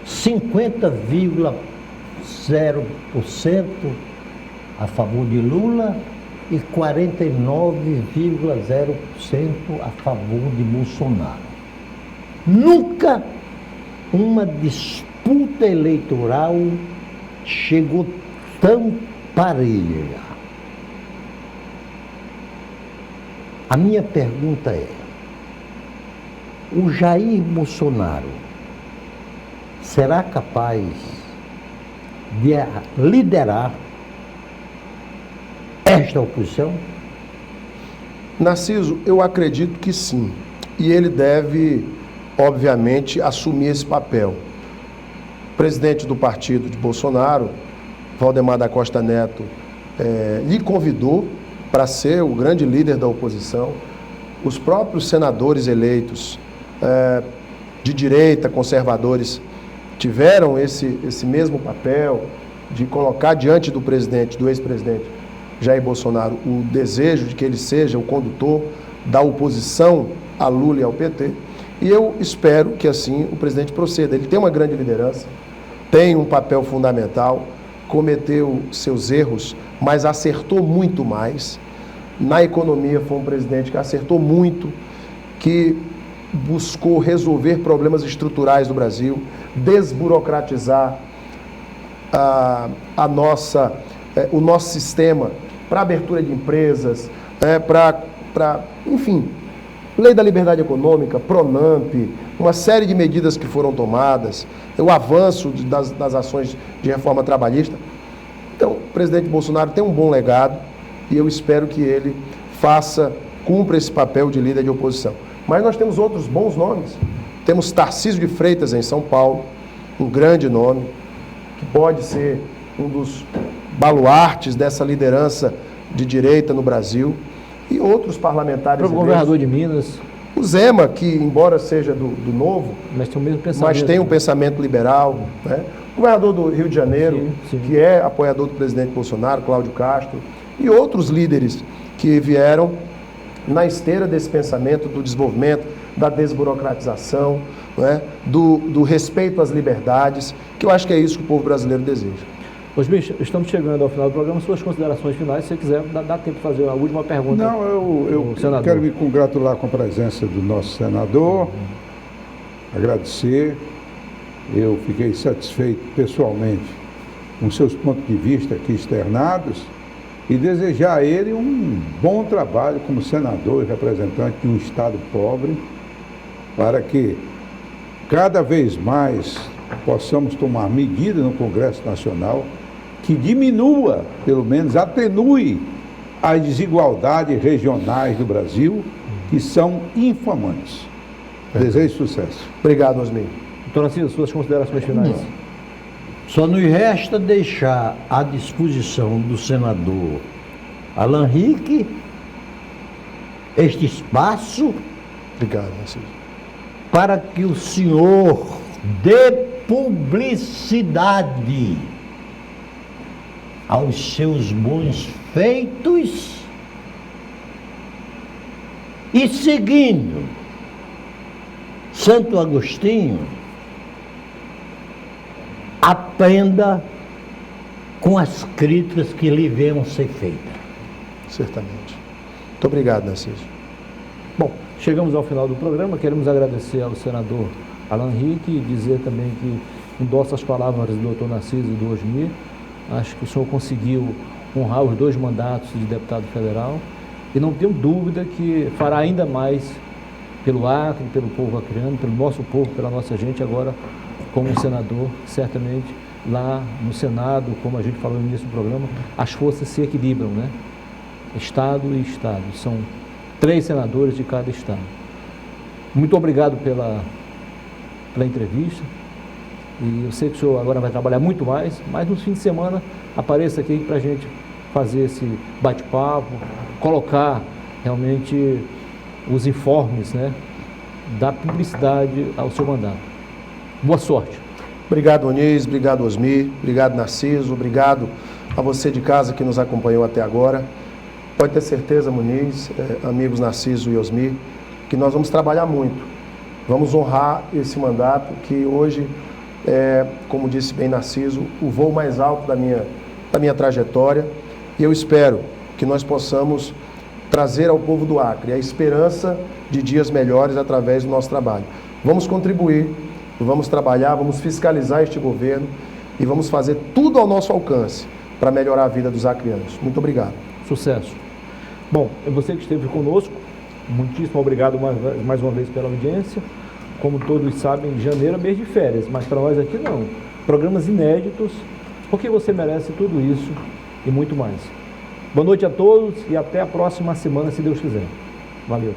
50,0% a favor de Lula e 49,0% a favor de Bolsonaro. Nunca uma disputa eleitoral chegou tão parelha. A minha pergunta é: o Jair Bolsonaro será capaz de liderar esta oposição? Narciso, eu acredito que sim. E ele deve, obviamente, assumir esse papel. O presidente do partido de Bolsonaro, Valdemar da Costa Neto, lhe convidou para ser o grande líder da oposição. Os próprios senadores eleitos de direita, conservadores, tiveram esse mesmo papel de colocar diante do presidente, do ex-presidente Jair Bolsonaro, o desejo de que ele seja o condutor da oposição a Lula e ao PT. E eu espero que assim o presidente proceda. Ele tem uma grande liderança, tem um papel fundamental, cometeu seus erros, mas acertou muito mais. Na economia foi um presidente que acertou muito, que buscou resolver problemas estruturais do Brasil, desburocratizar o nosso sistema para abertura de empresas, enfim, Lei da Liberdade Econômica, Pronamp, uma série de medidas que foram tomadas, o avanço das ações de reforma trabalhista. Então, o presidente Bolsonaro tem um bom legado e eu espero que ele cumpra esse papel de líder de oposição. Mas nós temos outros bons nomes. Temos Tarcísio de Freitas em São Paulo, um grande nome, que pode ser um dos baluartes dessa liderança de direita no Brasil, e outros parlamentares. O governador de Minas. O Zema, que embora seja do Novo, mas tem o mesmo pensamento. Mas tem um pensamento liberal, né? O governador do Rio de Janeiro, sim. Que é apoiador do presidente Bolsonaro, Cláudio Castro, e outros líderes que vieram na esteira desse pensamento do desenvolvimento, da desburocratização, né? do respeito às liberdades, que eu acho que é isso que o povo brasileiro deseja. Osmir, estamos chegando ao final do programa. Suas considerações finais, se você quiser, dá tempo de fazer a última pergunta. Não, eu quero me congratular com a presença do nosso senador, agradecer. Eu fiquei satisfeito pessoalmente com seus pontos de vista aqui externados e desejar a ele um bom trabalho como senador e representante de um Estado pobre, para que cada vez mais possamos tomar medidas no Congresso Nacional que diminua, pelo menos atenue, as desigualdades regionais do Brasil, que são infamantes. Desejo sucesso. Obrigado, Osmir. Doutor Narciso, suas considerações finais. Só nos resta deixar à disposição do senador Alan Rick este espaço. Obrigado, Narciso. Para que o senhor dê publicidade aos seus bons feitos e, seguindo Santo Agostinho, aprenda com as críticas que lhe venham ser feitas. Certamente. Muito obrigado, Narciso. Bom, chegamos ao final do programa. Queremos agradecer ao senador Alan Rick e dizer também que endosso as palavras do doutor Narciso e do Osmir. Acho que o senhor conseguiu honrar os 2 mandatos de deputado federal e não tenho dúvida que fará ainda mais pelo Acre, pelo povo acreano, pelo nosso povo, pela nossa gente, agora como um senador. Certamente lá no Senado, como a gente falou no início do programa, as forças se equilibram, né? Estado e Estado. São 3 senadores de cada estado. Muito obrigado pela entrevista. E eu sei que o senhor agora vai trabalhar muito mais, mas no fim de semana apareça aqui para a gente fazer esse bate-papo, colocar realmente os informes, né, da publicidade ao seu mandato. Boa sorte. Obrigado, Muniz, obrigado, Osmir, obrigado, Narciso, obrigado a você de casa que nos acompanhou até agora. Pode ter certeza, Muniz, amigos Narciso e Osmir, que nós vamos trabalhar muito. Vamos honrar esse mandato que hoje como disse bem Narciso, o voo mais alto da minha trajetória. E eu espero que nós possamos trazer ao povo do Acre a esperança de dias melhores através do nosso trabalho. Vamos contribuir, vamos trabalhar, vamos fiscalizar este governo e vamos fazer tudo ao nosso alcance para melhorar a vida dos acreanos. Muito obrigado. Sucesso. Bom, é você que esteve conosco, muitíssimo obrigado mais uma vez pela audiência. Como todos sabem, janeiro é mês de férias, mas para nós aqui não. Programas inéditos, porque você merece tudo isso e muito mais. Boa noite a todos e até a próxima semana, se Deus quiser. Valeu.